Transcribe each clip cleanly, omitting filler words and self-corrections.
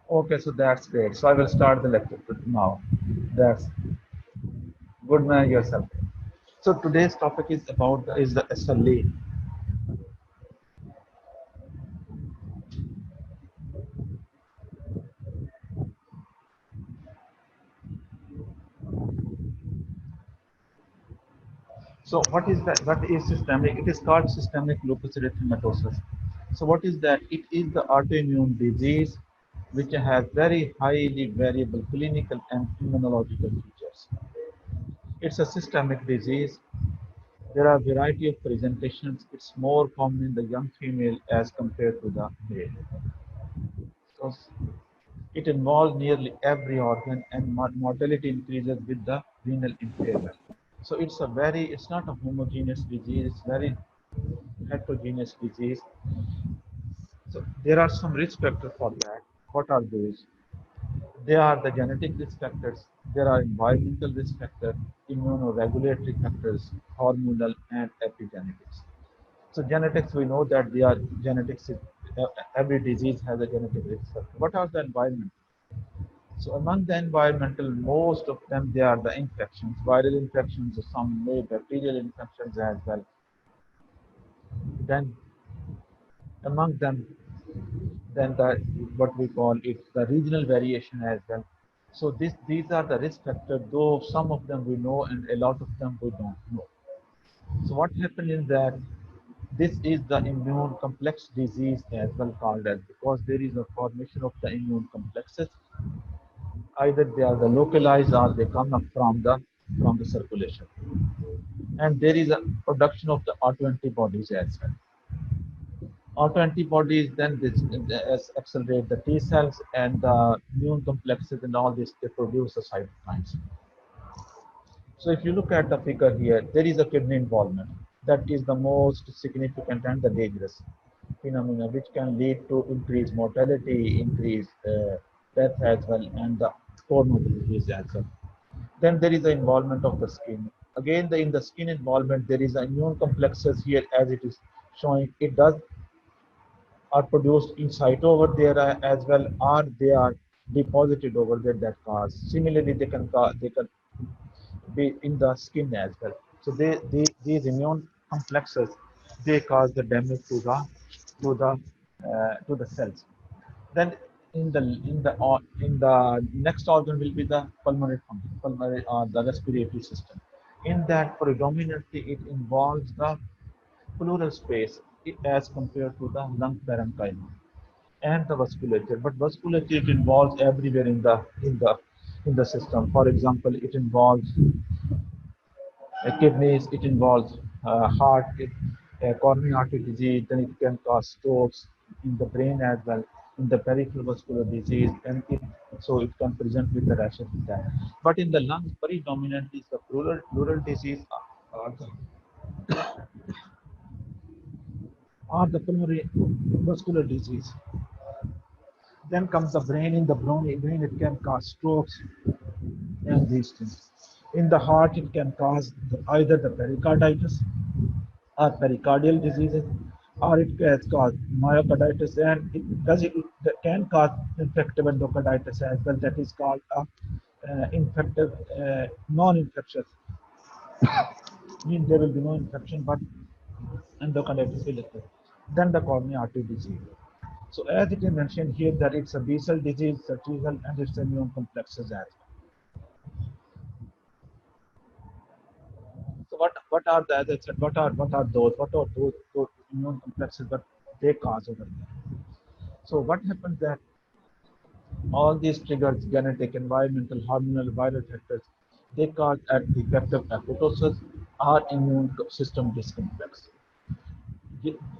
Okay, so that's great. So I will start the lecture now. That's good man yourself. So today's topic is about is the SLA. So what is that? What is systemic? It is called systemic lupus erythematosus. So what is that? It is the autoimmune disease which has very highly variable clinical and immunological features. It's a systemic disease. There are a variety of presentations. It's more common in the young female as compared to the male. So it involves nearly every organ and mortality increases with the renal impairment. So it's not a homogeneous disease, it's very heterogeneous disease. So there are some risk factors for that. What are those? They are the genetic risk factors, there are environmental risk factors, immunoregulatory factors, hormonal and epigenetics. So genetics, we know that they are genetics. Every disease has a genetic risk factor. What are the environment? So among the environmental, most of them they are the infections, viral infections, some may bacterial infections as well. Then among them, then the what we call it the regional variation as well. So these are the risk factors, though some of them we know and a lot of them we don't know. So what happened is that this is the immune complex disease as well called as because there is a formation of the immune complexes. Either they are the localized or they come up from the circulation. And there is a production of the autoantibodies as well. Autoantibodies then accelerate the T cells and the immune complexes and all this, they produce the cytokines. So if you look at the figure here, there is a kidney involvement. That is the most significant and the dangerous phenomena, which can lead to increased mortality, increased death as well, and the comorbidities as well. Then there is the involvement of the skin. Again, in the skin involvement, there is the immune complexes here as it is showing. It does are produced in situ over there as well, or they are deposited over there that cause. Similarly, they can be in the skin as well. So these immune complexes they cause the damage to the cells. Then in the next organ will be the pulmonary function, pulmonary or the respiratory system. In that predominantly it involves the pleural space as compared to the lung parenchyma and the vasculature. But vasculature it involves everywhere in the system. For example, it involves kidneys, it involves heart, coronary artery disease, then it can cause strokes in the brain as well, in the peripheral vascular disease, and so it can present with the rashes in that. But in the lungs, predominantly is the pleural disease or the pulmonary vascular disease. Then comes the brain. In the brain, it can cause strokes and these things. In the heart, it can cause either the pericarditis or pericardial diseases, or it can cause myocarditis, and it can cause infective endocarditis as well. That is called infective non-infectious. Means there will be no infection, but endocarditis will occur. Then the coronary artery disease. So as it is mentioned here that it's a B-cell disease, a T-cell, and it's immune complexes as well. So what are the, as I said, what are those immune complexes that they cause over there? So what happens that all these triggers, genetic, environmental, hormonal, viral factors, they cause at defective apoptosis or immune system dyscomplex.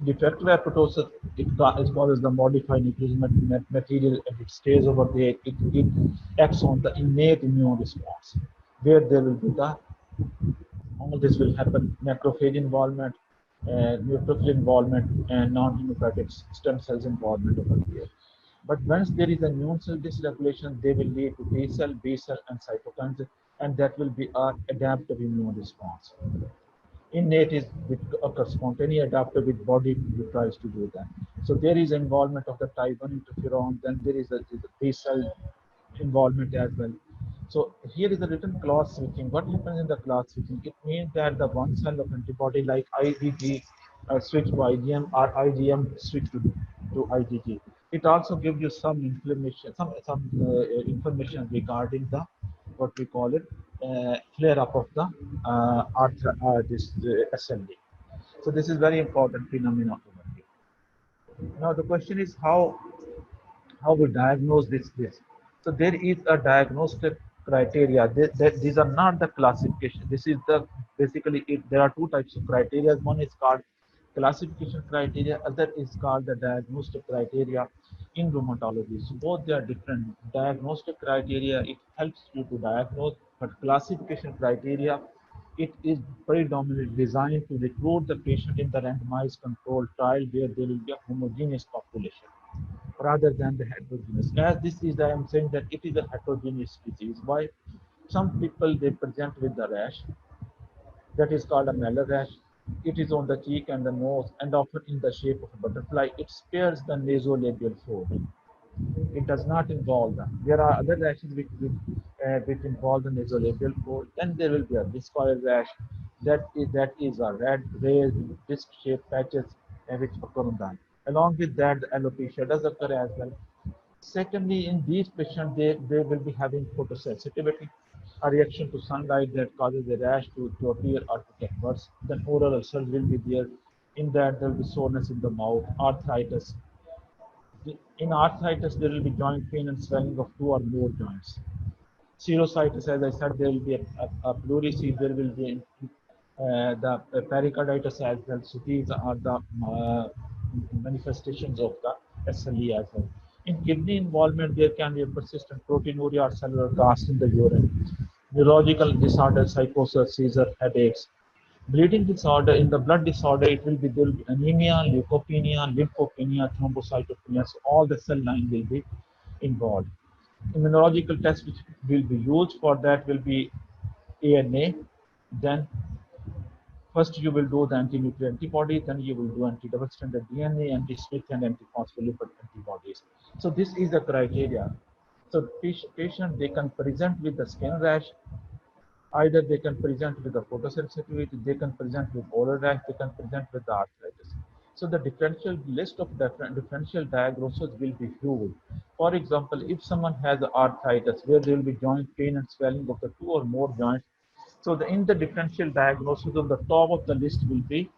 Defective apoptosis, it causes the modified nucleus material and it stays over there. It acts on the innate immune response, where there will be the all this will happen macrophage involvement, neutrophil involvement, and non-hemostatic stem cells involvement over here. But once there is a immune cell dysregulation, they will lead to T cell, B cell, and cytokines, and that will be our adaptive immune response. Innate is which occurs spontaneous, adaptive with body tries to do that. So there is involvement of the type 1 interferon, then there is a B cell involvement as well. So here is a written class switching. What happens in the class switching? It means that the one cell of antibody like IgG switch to IgM or IgM switch to IgG. It also gives you some inflammation, some information regarding the what we call it flare up of the this SLD. So this is very important phenomenon over here. Now the question is how we diagnose this. So there is a diagnostic criteria. These are not the classification. This is the basically there are two types of criteria. One is called classification criteria. Other is called the diagnostic criteria in rheumatology. So both they are different. Diagnostic criteria it helps you to diagnose, but classification criteria it is predominantly designed to recruit the patient in the randomized controlled trial where there will be a homogeneous population rather than the heterogeneous. As this is, I am saying that it is a heterogeneous disease. Why? Some people they present with the rash that is called a malar rash. It is on the cheek and the nose and often in the shape of a butterfly. It spares the nasolabial fold. It does not involve them. There are other rashes which involve the nasolabial fold. Then there will be a discoid rash that is a red, raised, disc-shaped patches which occur on them. Along with that, the alopecia does occur as well. Secondly, in these patients, they will be having photosensitivity, a reaction to sunlight that causes the rash to appear or to get worse. Then oral ulcers will be there. In that, there will be soreness in the mouth, arthritis, in arthritis, there will be joint pain and swelling of two or more joints. Serositis, as I said, there will be a pleurisy, there will be the pericarditis as well. So these are the manifestations of the SLE as well. In kidney involvement, there can be a persistent proteinuria or cellular cast in the urine. Neurological disorders, psychosis, seizure, headaches, bleeding disorder. In the blood disorder, it will be there will be anemia, leukopenia, lymphopenia, thrombocytopenia. So all the cell line will be involved. Immunological tests which will be used for that will be ANA. Then first you will do the anti-nuclear antibody, then you will do anti-double stranded DNA, anti-Smith and anti-phospholipid antibodies. So this is the criteria. So patient they can present with the skin rash, either they can present with the photosensitivity, they can present with oral rash, they can present with the arthritis. So the differential list of differential diagnoses will be huge. For example, if someone has arthritis where there will be joint pain and swelling of the two or more joints, so in the differential diagnosis on the top of the list will be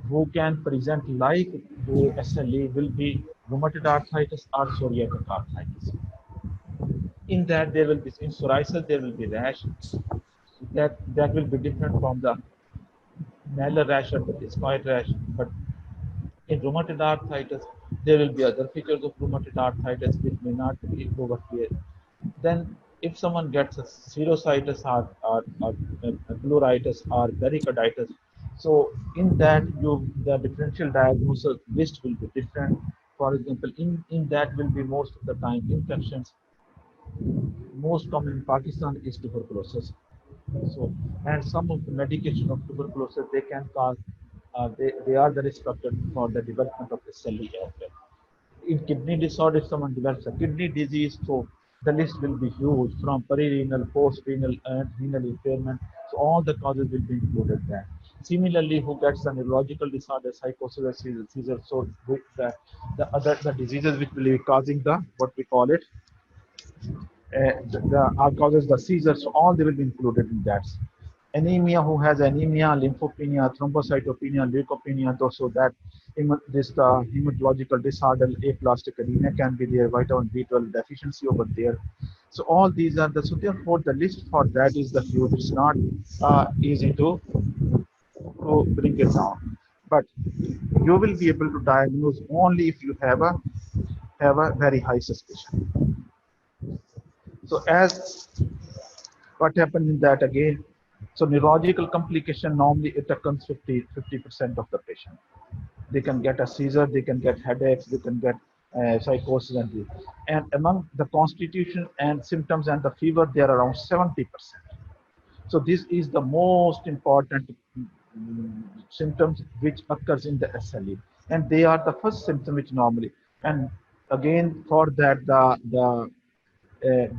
who can present like SLE will be rheumatoid arthritis or psoriatic arthritis. In that there will be in psoriasis there will be rash that will be different from the malar rash or the discoid rash. But in rheumatoid arthritis, there will be other features of rheumatoid arthritis which may not be over here. Then, if someone gets a serositis or pleuritis or pericarditis, so in that the differential diagnosis list will be different. For example, in that will be most of the time infections. Most common in Pakistan is tuberculosis. So, and some of the medication of tuberculosis, they can cause, they are the risk factor for the development of the cell as well. In kidney disorder, if someone develops a kidney disease, so the list will be huge from perirenal, post-renal, and renal impairment. So all the causes will be included there. Similarly, who gets the neurological disorder, psychosis, seizure, so with the diseases which will be causing the what we call it the causes the seizures, so all they will be included in that. Anemia, who has anemia, lymphopenia, thrombocytopenia, leukopenia, so that this hematological disorder, aplastic anemia can be there, vitamin B12 deficiency over there. So all these are the, so therefore the list for that is the huge. It's not easy to bring it down, but you will be able to diagnose only if you have a very high suspicion. So as what happens in that again, so neurological complication normally it occurs 50% of the patient. They can get a seizure, they can get headaches, they can get psychosis, and among the constitution and symptoms and the fever, they are around 70%. So this is the most important symptoms which occurs in the SLE, and they are the first symptom which normally. And again, for that, the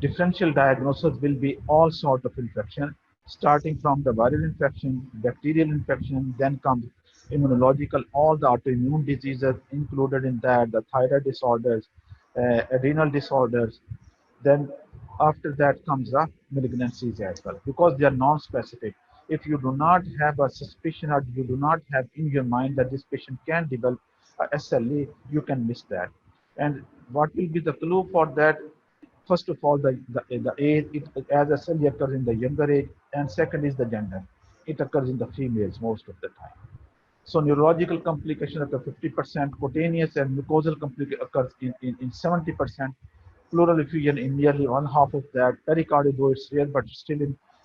differential diagnosis will be all sort of infection, starting from the viral infection, bacterial infection, then comes immunological, all the autoimmune diseases included in that, the thyroid disorders, adrenal disorders. Then after that comes the malignancies as well, because they are non-specific. If you do not have a suspicion or you do not have in your mind that this patient can develop a SLE, you can miss that. And what will be the clue for that? First of all, the age, as SLE occurs in the younger age, and second is the gender. It occurs in the females most of the time. So neurological complication occur 50%, cutaneous and mucosal complication occurs in 70%, pleural effusion in nearly one half of that, pericardial though it's rare, but still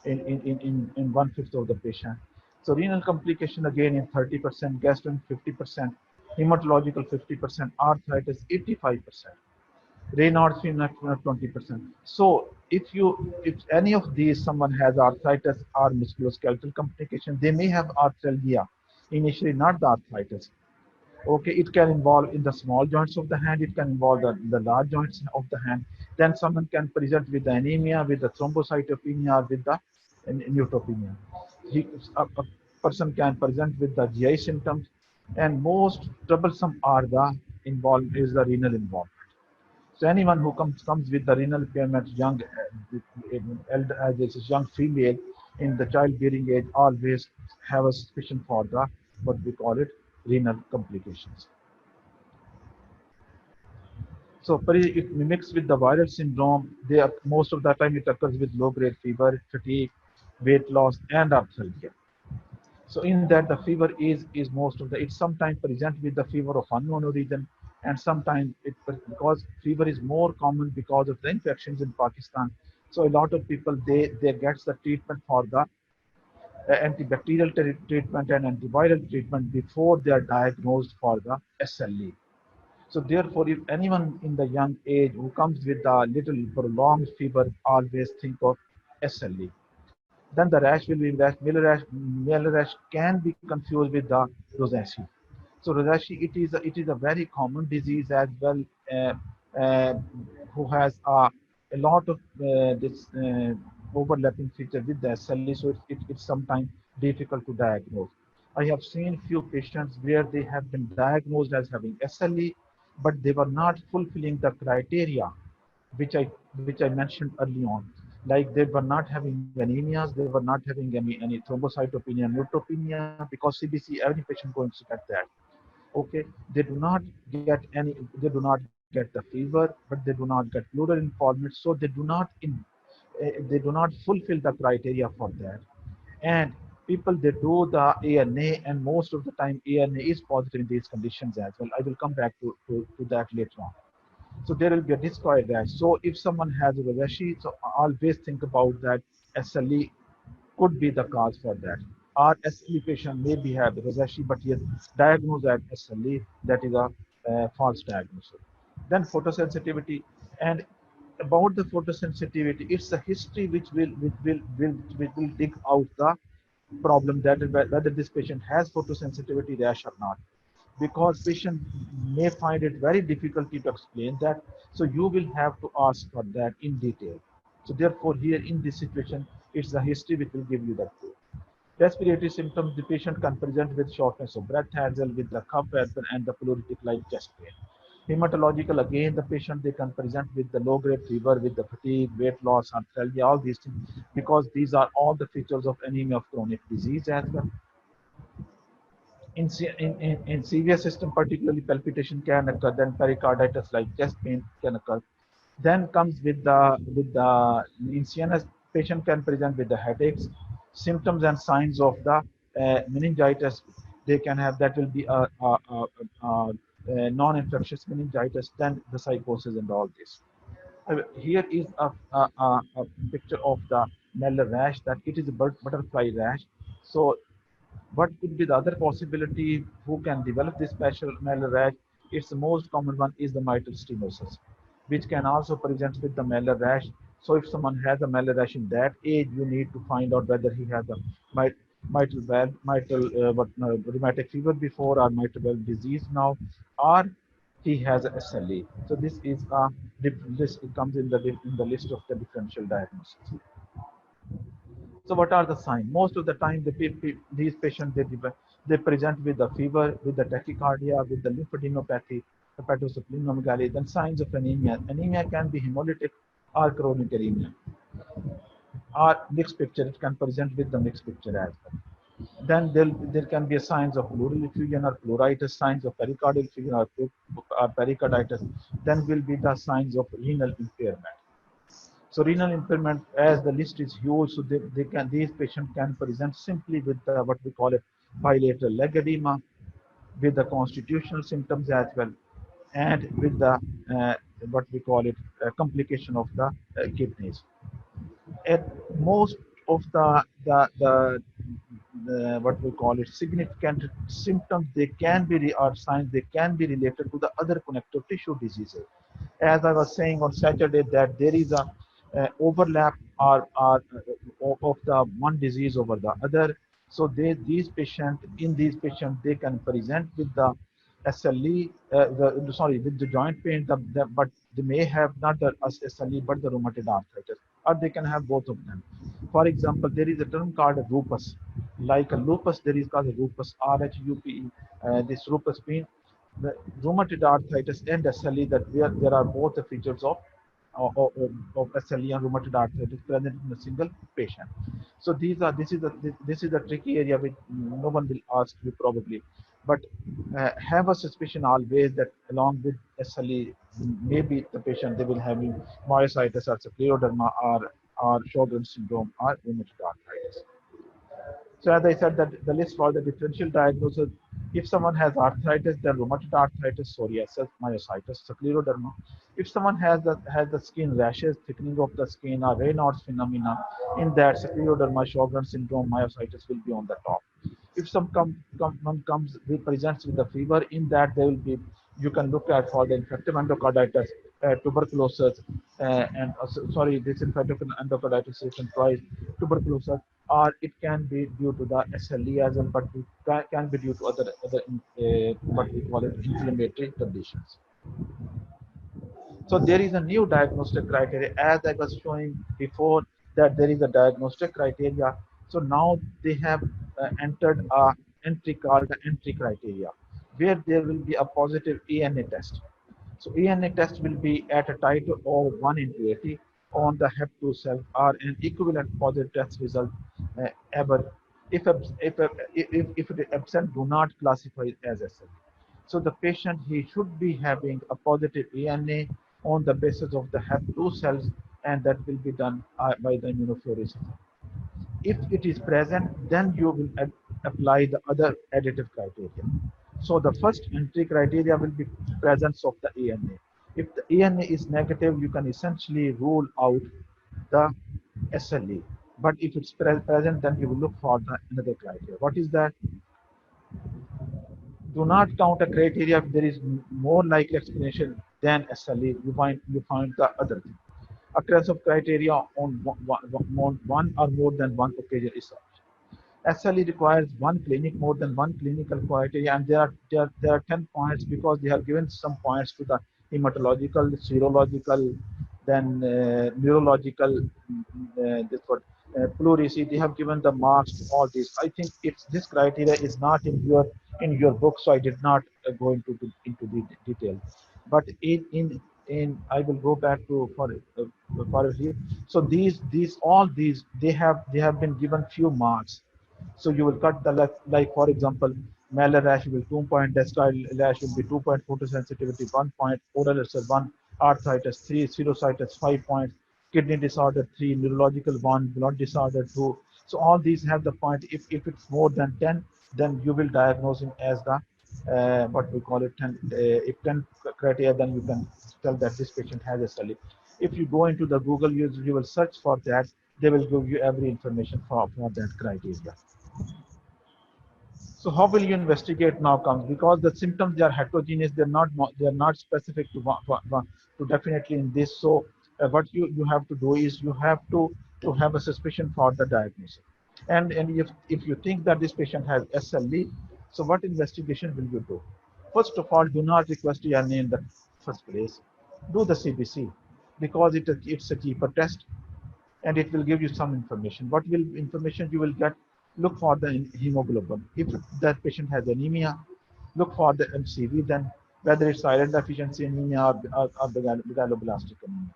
in one fifth of the patient. So renal complication again in 30%, gastro 50%, hematological 50%, arthritis 85%. Raynaud's phenotype 20%. So if any of these someone has arthritis or musculoskeletal complication, they may have arthralgia. Initially, not the arthritis. Okay, it can involve in the small joints of the hand, it can involve the large joints of the hand. Then someone can present with the anemia, with the thrombocytopenia, or with the neutropenia. He, a person can present with the GI symptoms, and most troublesome are the involved is the renal involvement. So anyone who comes with the renal impairment, as this is young female in the childbearing age, always have a suspicion for the what we call it renal complications. So it mimics with the viral syndrome. They are, most of the time it occurs with low-grade fever, fatigue, weight loss, and arthralgia. So in that the fever is most of the it sometimes present with the fever of unknown origin, and sometimes it because fever is more common because of the infections in Pakistan. So a lot of people they get the treatment for the antibacterial treatment and antiviral treatment before they are diagnosed for the SLE. So therefore, if anyone in the young age who comes with a little prolonged fever, always think of SLE. Then the rash will be rash. Miller rash can be confused with the rosacea. So rosacea, it is a very common disease as well, uh, uh, who has a lot of this overlapping feature with the SLE. So it's sometimes difficult to diagnose. I have seen few patients where they have been diagnosed as having SLE, but they were not fulfilling the criteria which I mentioned early on. Like they were not having anemias, they were not having any thrombocytopenia, neutropenia, because CBC every patient going to get that. Okay, they do not get any, they do not get the fever, but they do not get pleural involvement, so they do not fulfill the criteria for that. And people they do the ANA, and most of the time ANA is positive in these conditions as well. I will come back to that later on. So there will be a discoid rash. So if someone has a rosacea, so always think about that SLE could be the cause for that. Our SLE patient maybe have rosacea, but he is diagnosed as SLE. That is a false diagnosis. Then photosensitivity, and about the photosensitivity, it's a history which will dig out the problem that whether this patient has photosensitivity rash or not, because patient may find it very difficulty to explain that. So you will have to ask for that in detail. So therefore, here in this situation, it's the history which will give you that clue. Respiratory symptoms, the patient can present with shortness of breath as well, with the cough as well, and the pleuritic like chest pain. Hematological, again, the patient they can present with the low-grade fever, with the fatigue, weight loss, arthralgia, all these things, because these are all the features of anemia of chronic disease as well. In severe system, particularly palpitation can occur, then pericarditis like chest pain can occur. Then comes with the in CNS, patient can present with the headaches, symptoms and signs of the meningitis. They can have that will be a non-infectious meningitis, then the psychosis and all this. Here is a picture of the Meller rash, that it is a butterfly rash. So what could be the other possibility who can develop this special Meller rash? Its most common one is the mitral stenosis, which can also present with the Meller rash. So if someone has a Meller rash in that age, you need to find out whether he has a rheumatic fever before, or mitral valve disease now, or he has a SLE. So this is a this comes in the list of the differential diagnosis. So what are the signs? Most of the time, these patients they present with the fever, with the tachycardia, with the lymphadenopathy, hepatosplenomegaly, then signs of anemia. Anemia can be hemolytic or chronic anemia, or mixed picture. It can present with the mixed picture as well. Then there can be a signs of pleural effusion or pleuritis, signs of pericardial effusion or pericarditis. Then will be the signs of renal impairment. So renal impairment, as the list is huge, so these patients can present simply with what we call it bilateral leg edema, with the constitutional symptoms as well, and with the what we call it complication of the kidneys. At most of the what we call it significant symptoms, they can be or signs, they can be related to the other connective tissue diseases. As I was saying on Saturday, that there is a overlap of the one disease over the other. So these patients, they can present with the SLE, with the joint pain, but they may have not the SLE, but the rheumatoid arthritis, or they can have both of them. For example, there is a term called lupus. Like a lupus, there is called a lupus, RHUPE. This lupus means the rheumatoid arthritis and SLE, that there are both the features of SLE and rheumatoid arthritis present in a single patient. So this is a tricky area which no one will ask you probably, but have a suspicion always that along with SLE, maybe the patient they will have myositis or scleroderma or Sjogren's syndrome or rheumatoid arthritis. So as I said, that the list for the differential diagnosis, if someone has arthritis, then rheumatoid arthritis, psoriasis, myositis, scleroderma. If someone has the skin rashes, thickening of the skin, or Raynaud's phenomena, in that scleroderma, Sjogren's syndrome, myositis will be on the top. If one comes with presents with the fever, in that there will be, you can look at for the infective endocarditis, tuberculosis, sorry, this infective endocarditis is twice tuberculosis, or it can be due to the SLE as well, but it can be due to other what we call it inflammatory conditions. So there is a new diagnostic criteria, as I was showing before, that there is a diagnostic criteria. So now they have entered a entry called the entry criteria, where there will be a positive ENA test. So ENA test will be at a titer of 1 into 80 on the Hep2 cell, or an equivalent positive test result ever if the absent do not classify as SLE. So the patient, he should be having a positive ENA on the basis of the Hep2 cells, and that will be done by the immunofluorescence. If it is present, then you will apply the other additive criteria. So the first entry criteria will be presence of the ENA. If the ENA is negative, you can essentially rule out the SLE. But if it's present, then you will look for the another criteria. What is that? Do not count a criteria if there is more likely explanation than SLE. You find the other thing. Occurrence of criteria on one or more than one occasion is sufficient. SLE requires one clinic, more than one clinical criteria, and there are 10 points, because they have given some points to the hematological, serological, then neurological, this what pleurisy. They have given the marks to all these. I think it's this criteria is not in your book, so I did not go into the detail. But in I will go back to for here. So these they have been given few marks. So you will cut the left, like for example, malar rash will 2 point, descal rash will be 2 point, photosensitivity 1 point, oral ulcer 1, arthritis 3, serositis 5 points, kidney disorder 3, neurological 1, blood disorder 2. So all these have the point. If it's more than 10, then you will diagnose him as the what we call it 10. If 10 criteria, then you can tell that this patient has a SLE. If you go into the Google, you will search for that. They will give you every information for that criteria. So how will you investigate now comes, because the symptoms, they are heterogeneous, they're not specific to definitely in this. So what you have to do is you have to have a suspicion for the diagnosis. And if you think that this patient has SLE, so what investigation will you do? First of all, do not request ENA in the first place. Do the CBC because it's a cheaper test and it will give you some information. What will information you will get? Look for the hemoglobin. If that patient has anemia, look for the MCV, then whether it's iron deficiency anemia or megaloblastic anemia.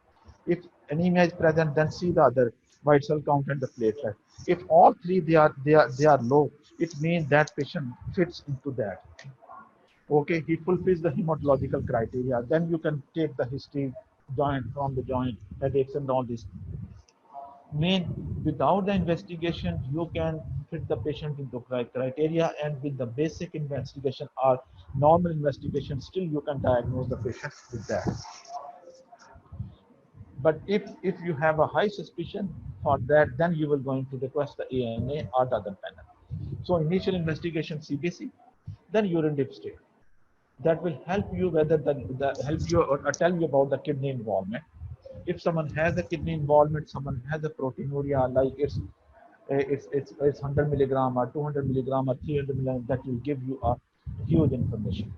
If anemia is present, then see the other white cell count and the platelet. If all three they are low, it means that patient fits into that. Okay, he fulfills the hematological criteria. Then you can take the history joint from the joint headaches and all this. Mean without the investigation, you can fit the patient into criteria, and with the basic investigation or normal investigation, still you can diagnose the patient with that. But if you have a high suspicion for that, then you will going to request the ANA or the other panel. So initial investigation CBC, then urine dipstick. That will help you whether the help you or tell you about the kidney involvement. If someone has a kidney involvement, someone has a proteinuria, like it's 100 milligram or 200 milligram or 300 milligram, that will give you a huge information.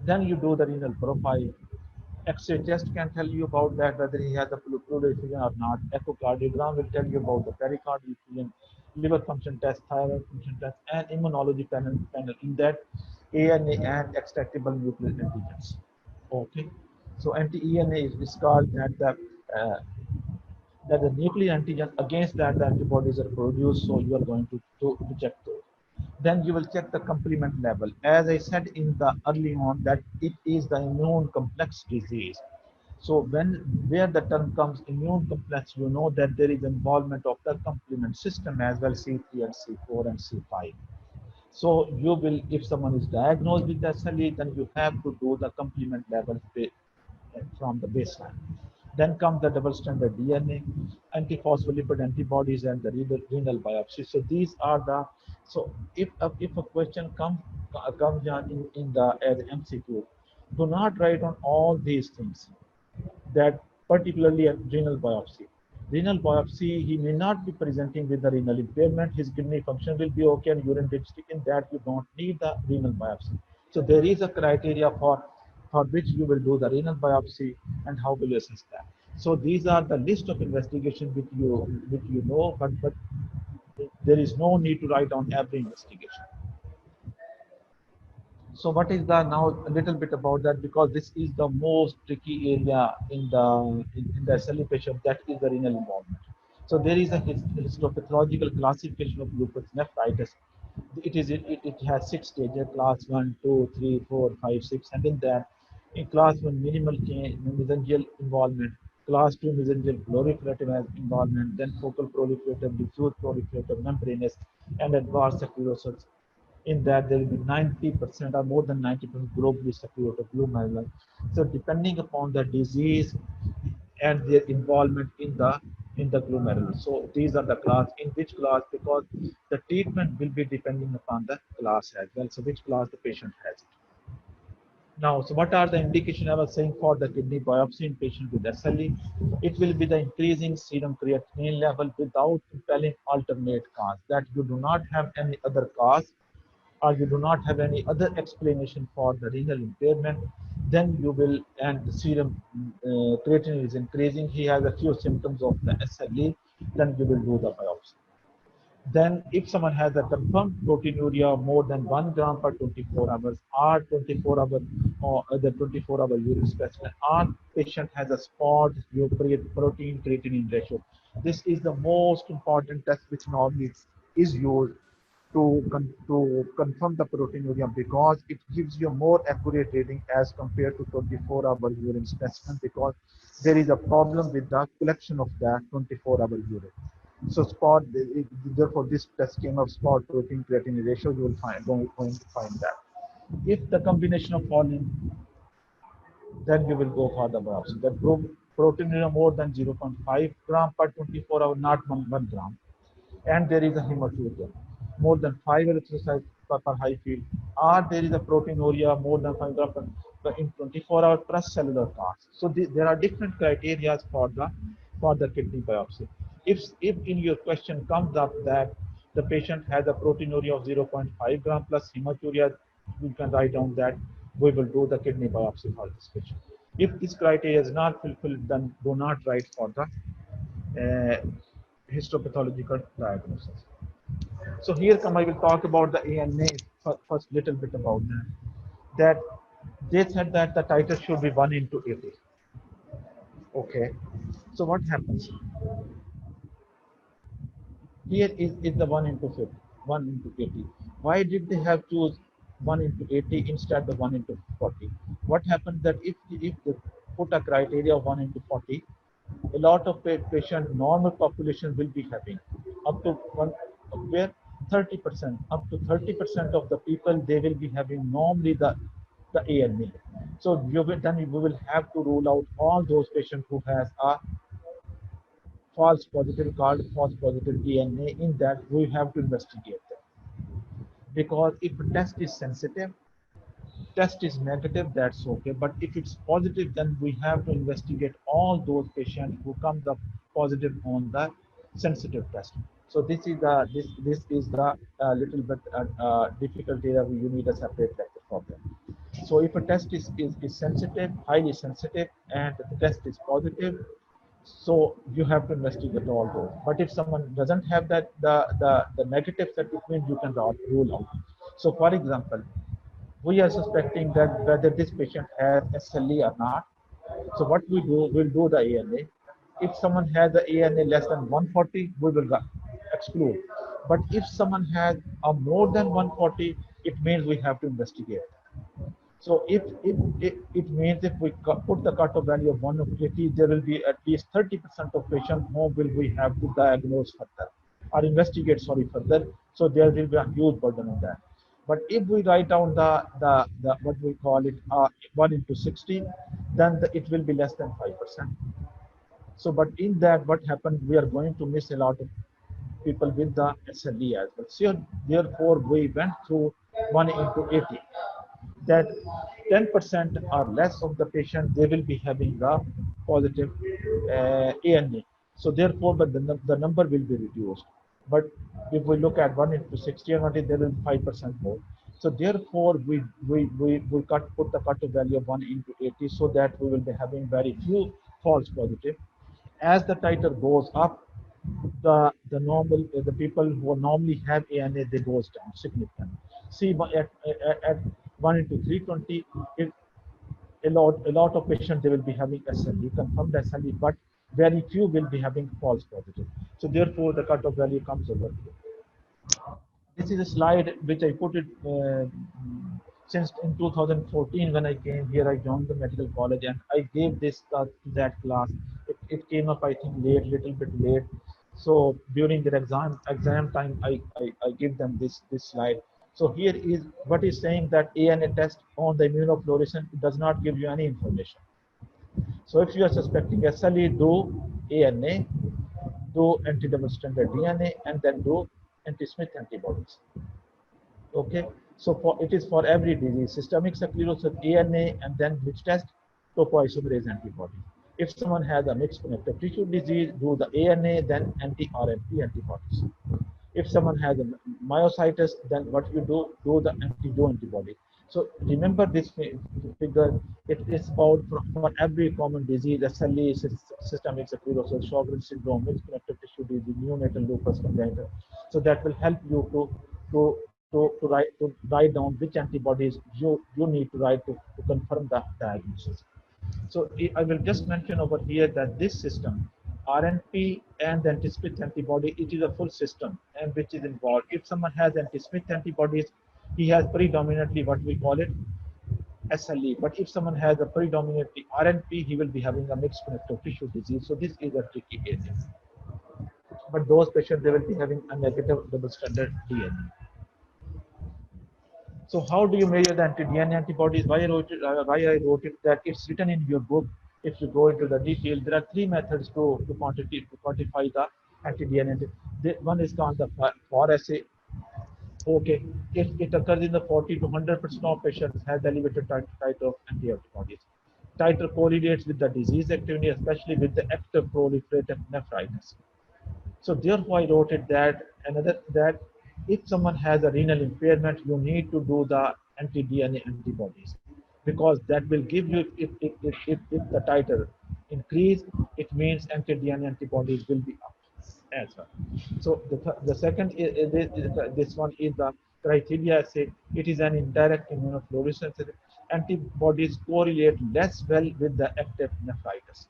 Then you do the renal profile. X-ray test can tell you about that, whether he has a pleural effusion or not. Echocardiogram will tell you about the pericardial effusion, liver function test, thyroid function test, and immunology panel. In that, ANA and extractable nuclear antigens. Okay, so anti-ENA is called uh, that the nuclear antigen against that the antibodies are produced, so you are going to check those. Then you will check the complement level. As I said in the early on, that it is the immune complex disease. So where the term comes immune complex, you know that there is involvement of the complement system as well, C3 and C4 and C5. So you will, if someone is diagnosed with SLE, then you have to do the complement level from the baseline. Then comes the double standard DNA, antiphospholipid antibodies, and the renal biopsy. So these are the, so if a question comes in the as MCQ, do not write on all these things. That particularly a renal biopsy. Renal biopsy, he may not be presenting with the renal impairment. His kidney function will be okay, and urine dipstick. In that, you don't need the renal biopsy. So there is a criteria for which you will do the renal biopsy, and how will you assess that. So these are the list of investigation which you know, but there is no need to write down every investigation. So what is the now a little bit about that, because this is the most tricky area in the SLE patient, that is the renal involvement. So there is a histopathological classification of lupus nephritis. It has 6 stages: class 1, 2, 3, 4, 5, 6, and in that, in class 1 minimal mesangial involvement, class 2 mesangial proliferative has involvement, then focal proliferative, diffuse proliferative, membranous, and advanced sclerosis. In that, there will be 90% or more than 90% globally circulated glomerular. So depending upon the disease and their involvement in the glomerular. So these are the class, in which class, because the treatment will be depending upon the class as well. So which class the patient has. Now, so what are the indication I was saying for the kidney biopsy in patient with SLE? It will be the increasing serum creatinine level without compelling alternate cause, that you do not have any other cause or you do not have any other explanation for the renal impairment, then you will, and the serum creatinine is increasing, he has a few symptoms of the SLE, then you will do the biopsy. Then if someone has a confirmed proteinuria more than 1 gram per 24 hours or 24 hour or the 24-hour urine specimen, or patient has a spot protein creatinine ratio. This is the most important test which normally is used to confirm the proteinuria, because it gives you a more accurate reading as compared to 24-hour urine specimen, because there is a problem with the collection of that 24-hour urine. So therefore this test came of spot protein creatinine ratio, you will going to find that. If the combination of following, then you will go for the biopsy. The protein is more than 0.5 gram per 24 hour, not 1 gram. And there is a hematuria, more than 5 erythrocytes per high field, or there is a proteinuria more than 5 gram in 24 hours plus cellular cause. So there are different criteria for the kidney biopsy. If in your question comes up that The patient has a proteinuria of 0.5 gram plus hematuria. You can write down that we will do the kidney biopsy for this patient. If this criteria is not fulfilled, then do not write for the histopathological diagnosis. So here come I will talk about the ANA first little bit about that. That they said that the titer should be 1 into 80. Okay. So what happens? Here is the 1 into 50, 1 into 80. Why did they have choose 1 into 80 instead of 1 into 40? What happens that if they put a criteria of 1 into 40, a lot of patient normal population will be having up to one where 30%, up to 30% of the people they will be having normally the ANA. So then we will have to rule out all those patients who has a false positive called false positive DNA. In that we have to investigate them, because if a test is sensitive, test is negative, that's okay. But if it's positive, then we have to investigate all those patients who comes up positive on the sensitive test. So this is the little bit difficult area where you need a separate lecture for them. So if a test is sensitive, highly sensitive, and the test is positive, so you have to investigate all those. But if someone doesn't have that the negative certificate, you can rule out. So for example, we are suspecting that whether this patient has SLE or not. So what we do, we'll do the ANA. If someone has the ANA less than 140, we will exclude. But if someone has a more than 140, it means we have to investigate. So if it means if we put the cutoff value of 180, there will be at least 30% of patients who will we have to diagnose further or investigate, sorry, further. So there will be a huge burden on that. But if we write down the what we call it 1 into 60, then it will be less than 5%. So, but in that, what happened? We are going to miss a lot of people with the SLE as well. So, therefore, we went through 1 into 80. That 10% or less of the patient, they will be having the positive ANA. So, therefore, but the number will be reduced. But if we look at 1 into 60 and 1, there will be 5% more. So therefore, we put the cutoff value of 1 into 80 so that we will be having very few false positive. As the titer goes up, the people who normally have ANA, they goes down significantly. See, at 1 into 320, a lot of patients they will be having SLE, confirmed SLE, but very few will be having false positive. So therefore, the cutoff value comes over here. This is a slide which I put it since in 2014 when I came here. I joined the medical college and I gave this to that class. It came up, I think, little bit late. So during their exam time, I give them this slide. So here is what is saying that ANA test on the immunofluorescence does not give you any information. So if you are suspecting SLE, do ANA, do anti-double stranded DNA, and then do anti-Smith antibodies. Okay, so it is for every disease: systemic sclerosis, ANA, and then which test? Topoisomerase antibody. If someone has a mixed connective tissue disease, do the ANA, then anti-RNP antibodies. If someone has a myositis, then what you do the anti-Jo antibody. So remember this figure. It is about for every common disease: SLE, systemic sclerosis, Sjogren's syndrome, mixed connective tissue disease, neonatal lupus congenital. So that will help you to write down which antibodies you need to write to confirm the diagnosis. So I will just mention over here that this system, RNP and the anti-Smith antibody, it is a full system and which is involved. If someone has anti-Smith antibodies, he has predominantly what we call it SLE. But if someone has a predominantly RNP, he will be having a mixed connective tissue disease. So this is a tricky area. But those patients, they will be having a negative double stranded DNA. So how do you measure the anti-DNA antibodies? Why I wrote it that it's written in your book. If you go into the detail, there are three methods to quantify the anti-DNA. One is called the FOR assay. Okay, if it occurs in the 40 to 100% of patients has elevated titer of antibodies. Titer correlates with the disease activity, especially with the active proliferative nephritis. So therefore, I wrote it that another that if someone has a renal impairment, you need to do the anti-DNA antibodies because that will give you if the titer increase, it means anti-DNA antibodies will be up as well. So the second this one is the criteria assay. It is an indirect immunofluorescence. Antibodies correlate less well with the active nephritis.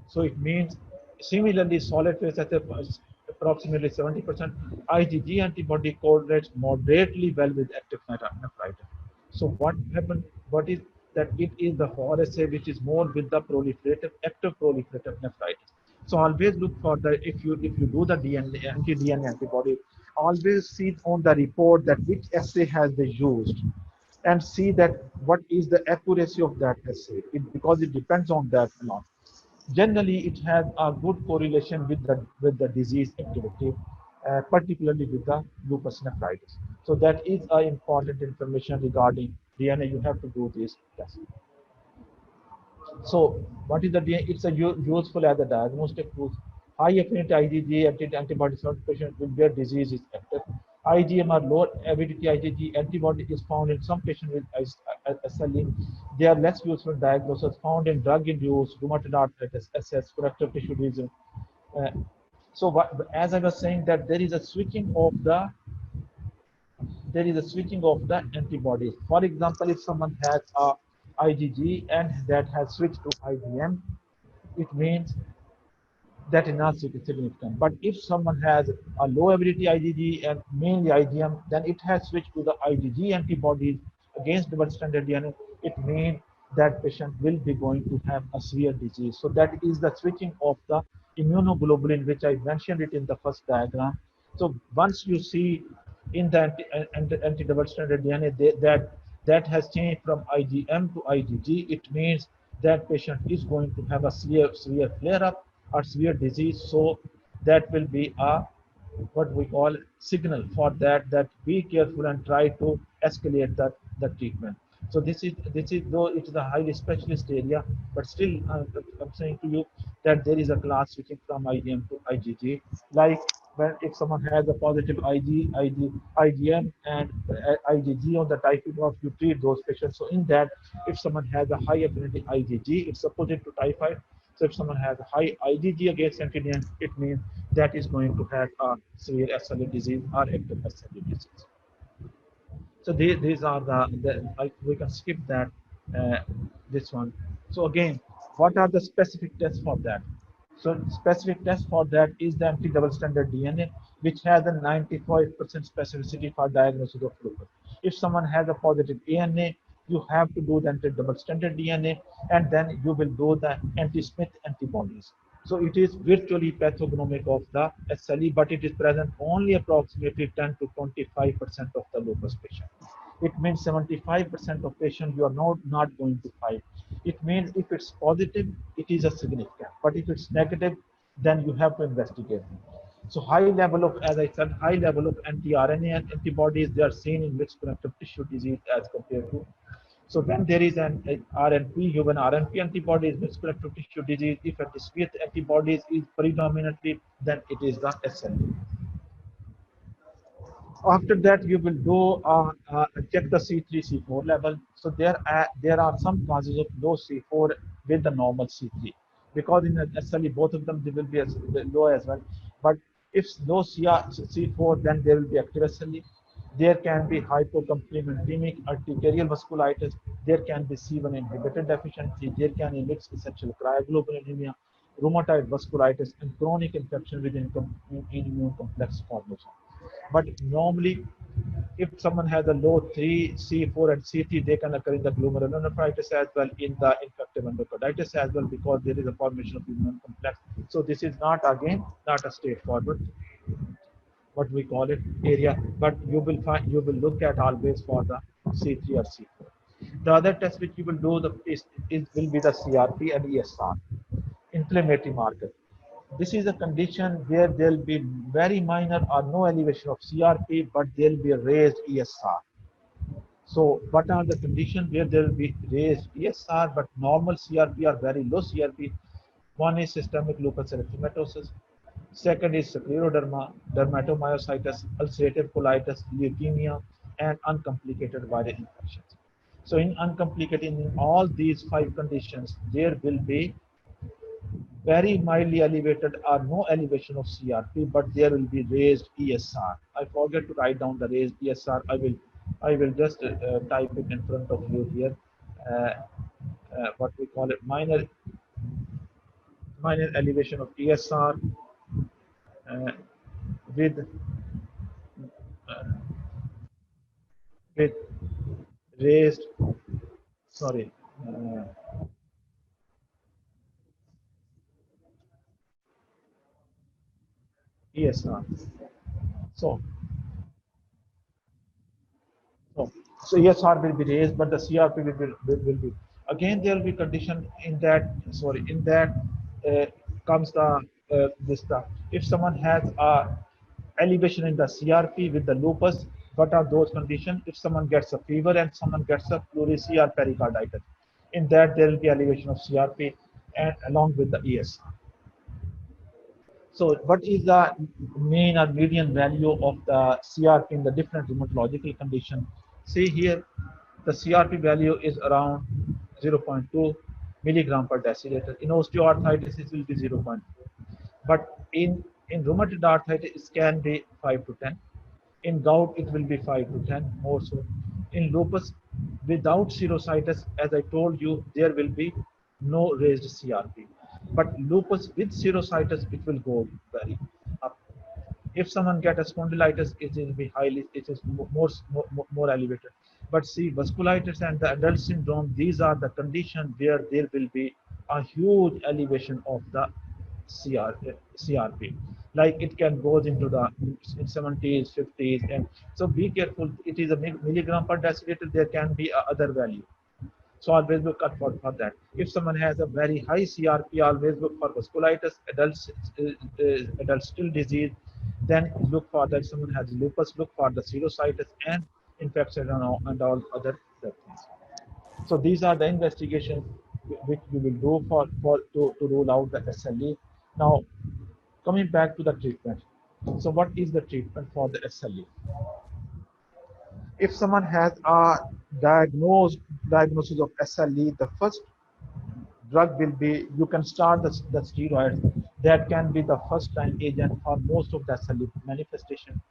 So it means similarly solid phase at approximately 70%. IgG antibody correlates moderately well with active nephritis. So what happened? What is that? It is the RSA which is more with the proliferative, active proliferative nephritis. So always look for the if you do the DNA anti-DNA antibody, always see on the report that which assay has they used and see that what is the accuracy of that assay because it depends on that a lot. Generally, it has a good correlation with the disease activity, particularly with the lupus nephritis. So that is important information regarding DNA. You have to do this test. So what is the DNA? It's a useful as a diagnostic tool. High affinity IgG antibody patient with where disease is active. IgM or low avidity IgG antibody is found in some patients with SLE. They are less useful diagnosis found in drug-induced rheumatoid arthritis, SS, connective tissue disease. Uh, so as I was saying that there is a switching of the antibodies. For example, if someone has a IgG and that has switched to IgM, it means that is not significant. But if someone has a low ability IgG and mainly IgM, then it has switched to the IgG antibodies against double stranded DNA. It means that patient will be going to have a severe disease. So that is the switching of the immunoglobulin, which I mentioned it in the first diagram. So once you see in the anti-double stranded DNA that has changed from IgM to IgG, it means that patient is going to have a severe flare-up or severe disease. So that will be a what we call signal for that be careful and try to escalate the treatment. So this is though it is a highly specialist area, but still I'm saying to you that there is a class switching from IgM to IgG. Like when if someone has a positive IgM and IgG on the typhoid of you treat those patients. So in that, if someone has a high affinity IgG, it's opposite to typhoid. So if someone has a high IgG against antigen, it means that is going to have a severe SLE disease or active SLE disease. So these are the like we can skip that uh, this one. So again, what are the specific tests for that? So specific test for that is the anti-double stranded DNA, which has a 95% specificity for diagnosis of lupus. If someone has a positive ANA, you have to do the anti-double stranded DNA, and then you will do the anti-Smith antibodies. So it is virtually pathognomic of the SLE, but it is present only approximately 10 to 25% of the lupus patient. It means 75% of patients you are not going to find. It means if it's positive, it is a significant. But if it's negative, then you have to investigate. So high level of, as I said, high level of anti-RNA antibodies, they are seen in mixed connective tissue disease as compared to. So when there is an RNP, human RNP antibodies, mixed connective tissue disease, if a discrete antibodies is predominantly, then it is the SLE. After that, you will do check the C3, C4 level. So there are some causes of low C4 with the normal C3 because in SLE both of them they will be low as well. But if low C4, then there will be active SLE. There can be hypocomplementemic arterial vasculitis. There can be C1 inhibitor deficiency. There can be mixed essential cryoglobulinemia, rheumatoid vasculitis, and chronic infection within immune complex formation. But normally, if someone has a low 3, C4, and C3, they can occur in the glomerulonephritis as well, in the infective endocarditis as well, because there is a formation of immune complex. So this is not, again, not a straightforward, what we call it, area, but you will look at always for the C3 or C4. The other test which you will do will be the CRP and ESR, inflammatory marker. This is a condition where there will be very minor or no elevation of CRP, but there will be a raised ESR. So what are the conditions where there will be raised ESR, but normal CRP or very low CRP? One is systemic lupus erythematosus. Second is scleroderma, dermatomyositis, ulcerative colitis, leukemia, and uncomplicated viral infections. So in uncomplicated, in all these five conditions, there will be very mildly elevated or no elevation of CRP, but there will be raised ESR. I forget to write down the raised ESR. I will just type it in front of you here. Uh, what we call it, minor elevation of ESR uh, with uh, with raised, sorry, uh, ESR. So, so, so ESR will be raised, but the CRP will be. Again, there will be condition in that, sorry, in that comes the, this stuff. If someone has a elevation in the CRP with the lupus, what are those conditions? If someone gets a fever and someone gets a pleurisy or pericarditis, in that there will be elevation of CRP and along with the ESR. So what is the mean or median value of the CRP in the different rheumatological condition? See here, the CRP value is around 0.2 milligram per deciliter. In osteoarthritis, it will be 0.4. But in rheumatoid arthritis, it can be 5 to 10. In gout, it will be 5 to 10, more so. In lupus, without serositis, as I told you, there will be no raised CRP. But lupus with serositis, it will go very up. If someone gets spondylitis, it will be highly, it is more elevated. But see, vasculitis and the adult syndrome, these are the conditions where there will be a huge elevation of the CRP. Like it can goes into the in 70s, 50s, and so be careful. It is a milligram per deciliter. There can be a other value. So always look out for that. If someone has a very high CRP, always look for vasculitis, adult still disease. Then look for that someone has lupus, look for the serositis and infection and all other things. So these are the investigations which we will do to rule out the SLE. Now coming back to the treatment. So what is the treatment for the SLE? If someone has a diagnosis of SLE, the first drug will be, you can start the steroids. That can be the first line agent for most of the SLE manifestation.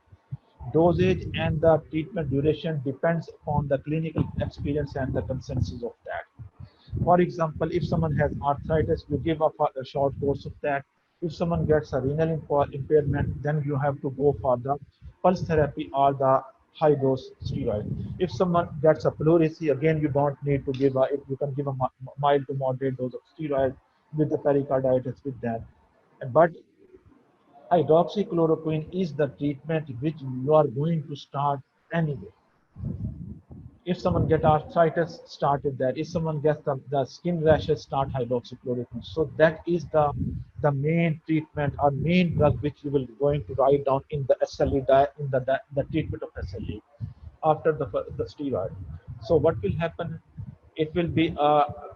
Dosage and the treatment duration depends upon the clinical experience and the consensus of that. For example, if someone has arthritis, you give a short course of that. If someone gets a renal impairment, then you have to go for the pulse therapy or the high dose steroid. If someone gets a pleurisy, again, you don't need to give you can give a mild to moderate dose of steroid with the pericarditis with that. But hydroxychloroquine is the treatment which you are going to start anyway. If someone get arthritis, start with that. If someone gets the skin rashes, start hydroxychloroquine. So that is the main treatment or main drug which you will going to write down in the SLE in the treatment of SLE after the steroid. So what will happen? It will be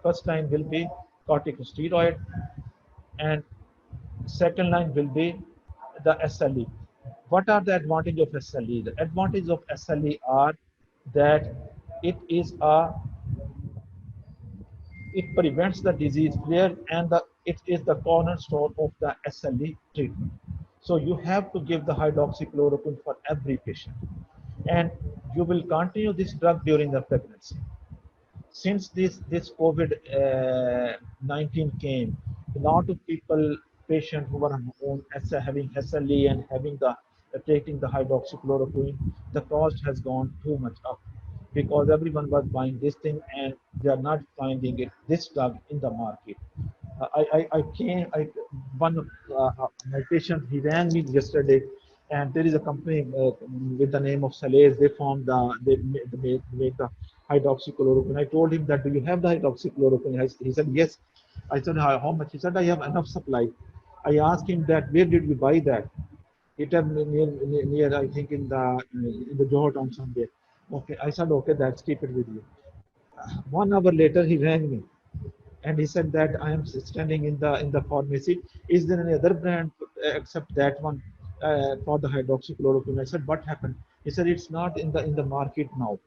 first line will be corticosteroid, and second line will be the SLE. What are the advantage of SLE? The advantage of SLE are that it is a it prevents the disease flare and it is the cornerstone of the SLE treatment. So you have to give the hydroxychloroquine for every patient, and you will continue this drug during the pregnancy. Since this COVID 19 came, a lot of people, patients who were on having SLE and having the taking the hydroxychloroquine, the cost has gone too much up because everyone was buying this thing and they are not finding it this drug in the market. I came, one of my patients, he rang me yesterday, and there is a company with the name of Salais. They formed they make the hydroxychloroquine. I told him that, do you have the hydroxychloroquine? He said, yes. I said, how much? He said, I have enough supply. I asked him that, where did we buy that? It had near, I think, in the Johor town somewhere. Okay, I said, okay, that's keep it with you. 1 hour later, he rang me. And he said that I am standing in the pharmacy. Is there any other brand except that one for the hydroxychloroquine? I said, what happened? He said it's not in the market now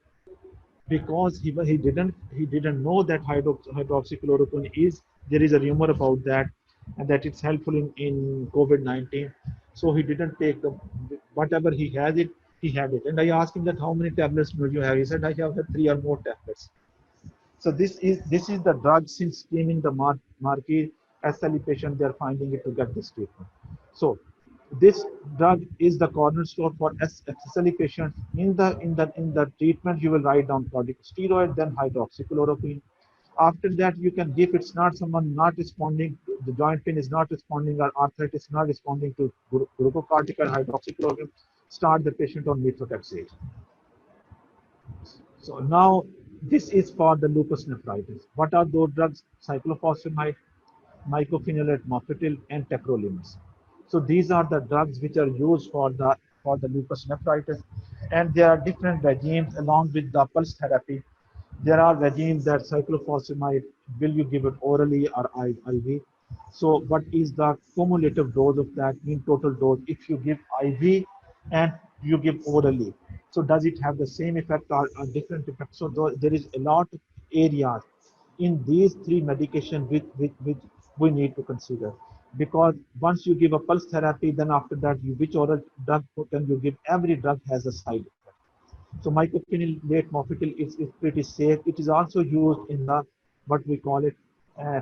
because he didn't know that hydroxychloroquine is there is a rumor about that and that it's helpful in COVID-19. So he didn't take the whatever he has it he had it. And I asked him that how many tablets do you have? He said I have had three or more tablets. So this is the drug since came in the market. SLE patient they are finding it to get this treatment. So this drug is the cornerstone for SLE patients. In the treatment you will write down corticosteroid, then hydroxychloroquine. After that you can give it's not someone not responding, the joint pain is not responding or arthritis not responding to glucocorticoid hydroxychloroquine. Start the patient on methotrexate. So now this is for the lupus nephritis. What are those drugs? Cyclophosphamide, mycophenolate mofetil, and tacrolimus. So these are the drugs which are used for the lupus nephritis, and there are different regimes along with the pulse therapy. There are regimes that cyclophosphamide will you give it orally or IV. So what is the cumulative dose of that mean total dose if you give IV and you give orally? So does it have the same effect or a different effect? So there is a lot of areas in these three medications which we need to consider. Because once you give a pulse therapy, then after that, which oral drug can you give? Every drug has a side effect. So mycophenolate mofetil is pretty safe. It is also used in the what we call it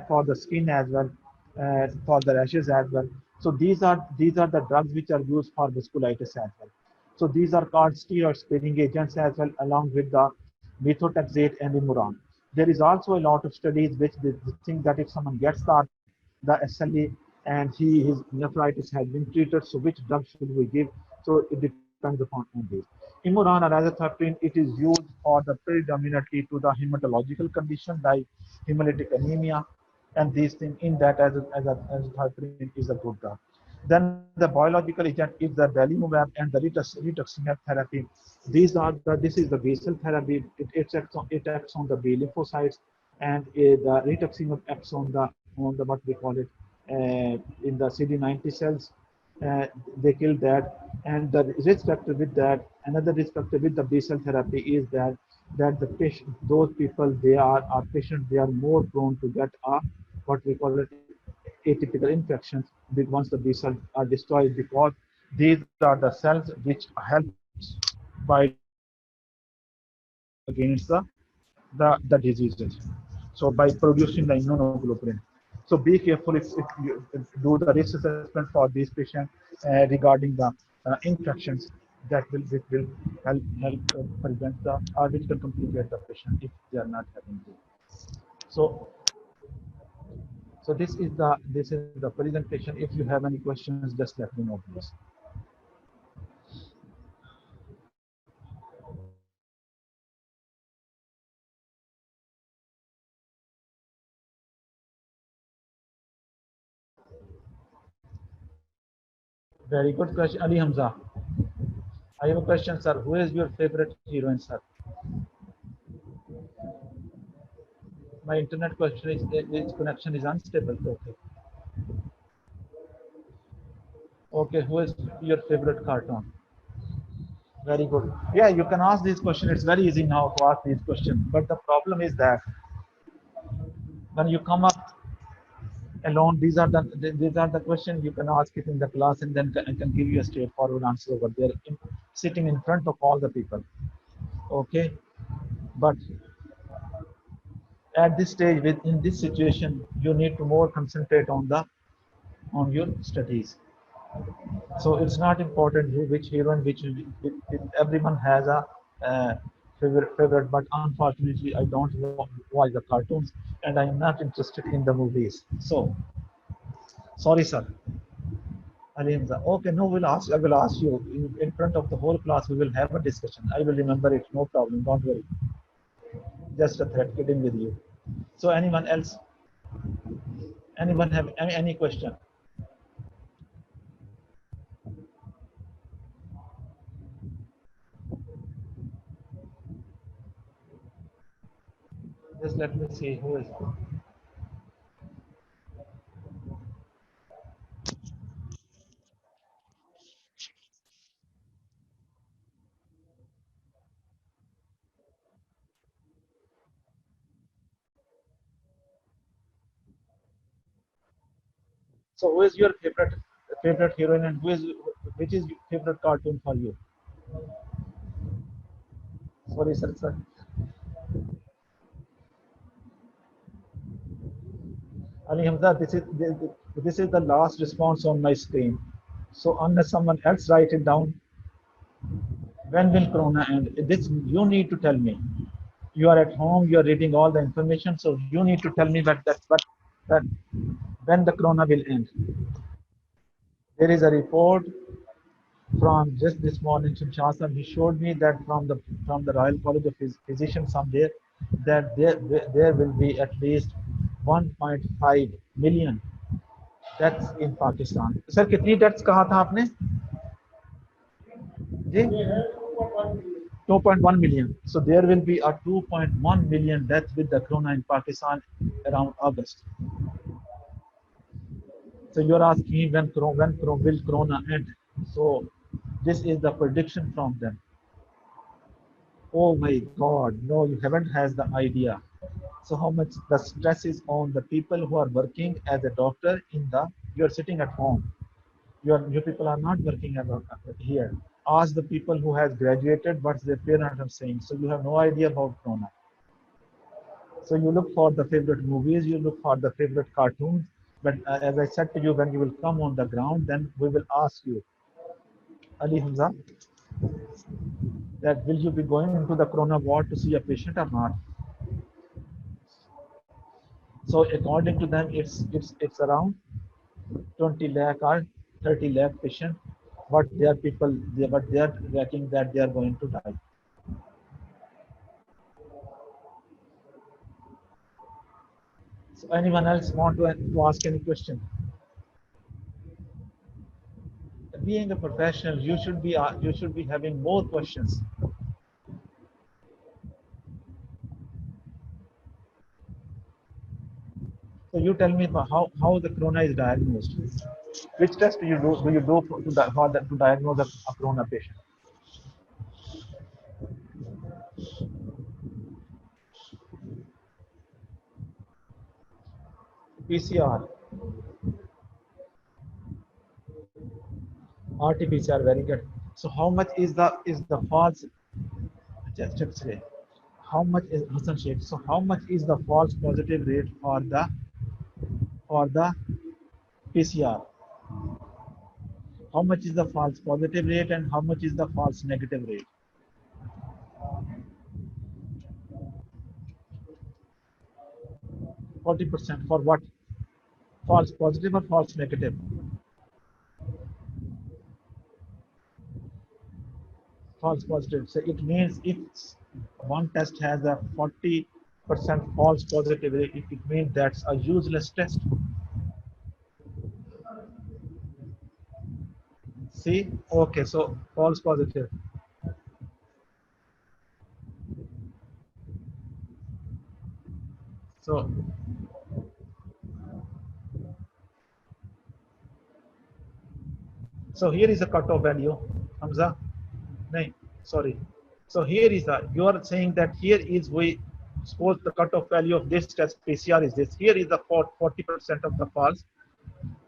for the skin as well, for the rashes as well. So these are the drugs which are used for vasculitis as well. So these are called steroid sparing agents as well, along with the methotrexate and Imuran. There is also a lot of studies which they think that if someone gets the SLE and his nephritis has been treated, so which drug should we give? So it depends upon this. Imuran or azathioprine, it is used for the predominantly to the hematological condition like hemolytic anemia and these things. In that azathioprine is a good drug. Then the biological agent is the belimumab and the rituximab therapy. This is the basal therapy. It acts on the B lymphocytes, and the rituximab acts on the what we call it in the CD90 cells. They kill that, and the risk factor with that, another risk factor with the basal therapy is that the patient, those people are patients, they are more prone to get a what we call it atypical infections once the B cells are destroyed, because these are the cells which helps biological against the diseases. So by producing the immunoglobulin. So be careful if you do the risk assessment for these patients regarding the infections that will help prevent the or which can complicate the patient if they are not having this. So this is the presentation. If you have any questions, just let me know, please. Very good question, Ali Hamza. I have a question, sir. Who is your favorite heroine, sir? My internet question is its connection is unstable. Okay. Okay. Who is your favorite cartoon? Very good. Yeah, you can ask this question. It's very easy now to ask these questions. But the problem is that when you come up alone, these are the questions you can ask it in the class, and then I can give you a straightforward answer over there, sitting in front of all the people. Okay. But at this stage, in this situation, you need to more concentrate on your studies. So it's not important which heroine, everyone has a favorite, but unfortunately, I don't watch the cartoons, and I am not interested in the movies. So sorry, sir. Alimza. Okay, no, I will ask you in front of the whole class. We will have a discussion. I will remember it. No problem. Don't worry. Just a threat kidding with you. So anyone else? Anyone have any question? Just let me see who is. So who is your favorite heroine, and which is your favorite cartoon for you? Sorry, sir. Ali Hamza, this is the last response on my screen. So unless someone else write it down, when will Corona end? This you need to tell me. You are at home, you are reading all the information, so you need to tell me that when the Corona will end. There is a report from just this morning from Shasam. He showed me that from the Royal College of Physicians somewhere that there will be at least 1.5 million deaths in Pakistan. Sir, कितनी deaths कहा था आपने? जी? 2.1 million. So there will be a 2.1 million deaths with the corona in Pakistan around August. So you're asking me when will corona end? So this is the prediction from them. Oh my God, no, you haven't has the idea. So how much the stress is on the people who are working as a doctor in the, you're sitting at home. You people are not working here. Ask the people who has graduated what their parents are saying. So you have no idea about corona. So you look for the favorite movies, you look for the favorite cartoons. But as I said to you, when you will come on the ground, then we will ask you, Ali Hamza, that will you be going into the corona ward to see a patient or not? So according to them, it's around 20 lakh or 30 lakh patient. What they are tracking that they are going to die. So anyone else want to ask any question? Being a professional, you should be having more questions. So you tell me how the corona is diagnosed. Which test do you do to diagnose a corona patient? PCR, RT-PCR, very good. So how much is the false just X-ray? How much is Hassan Sheikh? So how much is the false positive rate for the PCR? How much is the false positive rate and how much is the false negative rate? 40% for what? False positive or false negative? False positive. So it means if one test has a 40% false positive, it means that's a useless test. See? Okay, so false positive. So here is a cutoff value, Hamza. No, sorry. So here is you are saying that here is we suppose the cutoff value of this test PCR is this. Here is the 40% of the false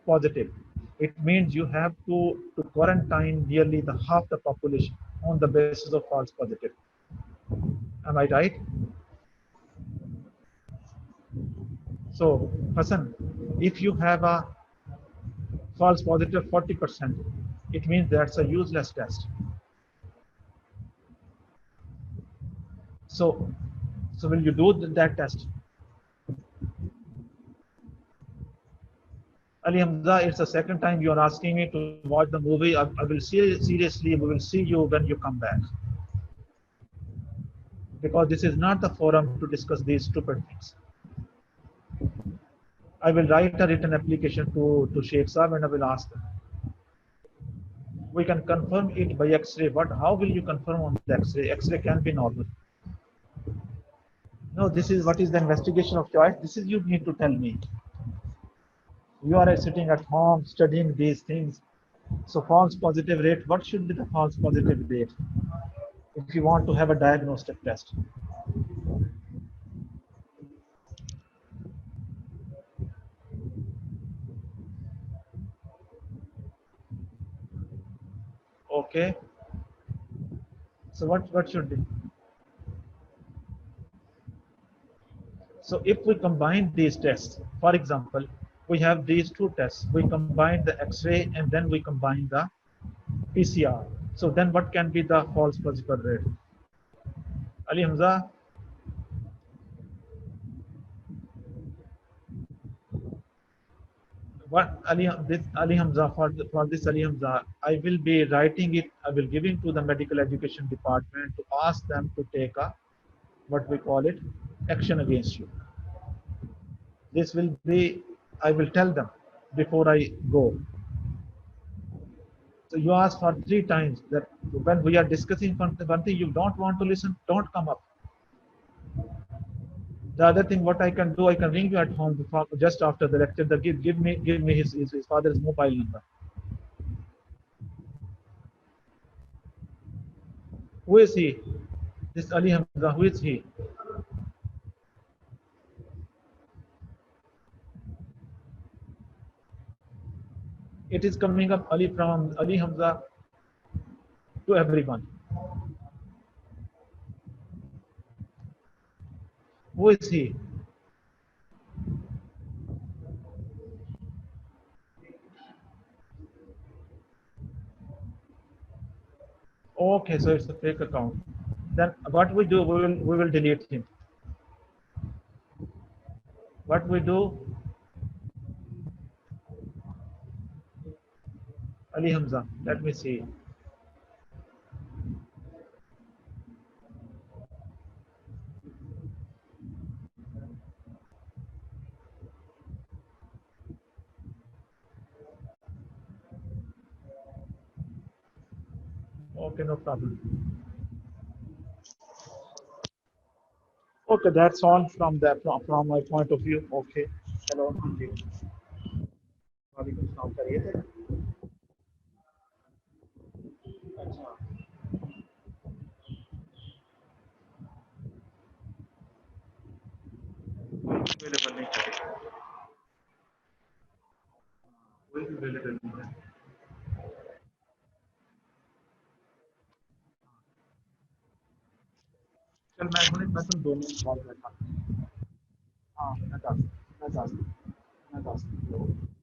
positive. It means you have to quarantine nearly the half the population on the basis of false positive. Am I right? So, Hassan, if you have a false positive 40%, it means that's a useless test. So, will you do that test? Ali Hamza, it's the second time you are asking me to watch the movie. I will see seriously. We will see you when you come back, because this is not the forum to discuss these stupid things. I will write a written application to Sheikh Saab and I will ask them. We can confirm it by X-ray, but how will you confirm on the X-ray? X-ray can be normal. No, this is what is the investigation of choice. This is you need to tell me. You are sitting at home studying these things. So false positive rate, what should be the false positive rate if you want to have a diagnostic test? Okay. So what should be? So if we combine these tests, for example, we have these two tests. We combine the X-ray and then we combine the PCR. So then what can be the false positive rate? Ali Hamza, what Ali Hamza for this Ali Hamza, I will be writing it. I will give it to the medical education department to ask them to take a what we call it action against you. This will be I will tell them before I go. So you ask for 3 times that when we are discussing one thing you don't want to listen, don't come up. The other thing, what I can do, I can ring you at home before, just after the lecture. Give me his father's mobile number. Who is he? This Ali Hamza. Who is he? It is coming up Ali from Ali Hamza to everyone. Who is he? Okay, so it's a fake account. Then what we do, we will delete him. What we do, Ali Hamza. Let me see. Okay, no problem. Okay, that's all from from my point of view. Okay. Hello. वालेकुम सलाम करिए थे अच्छा available नहीं है कोई भी available नहीं है चल मैं तुम 2 मिनट कॉल करता हूँ हाँ मैं 10 मैं 10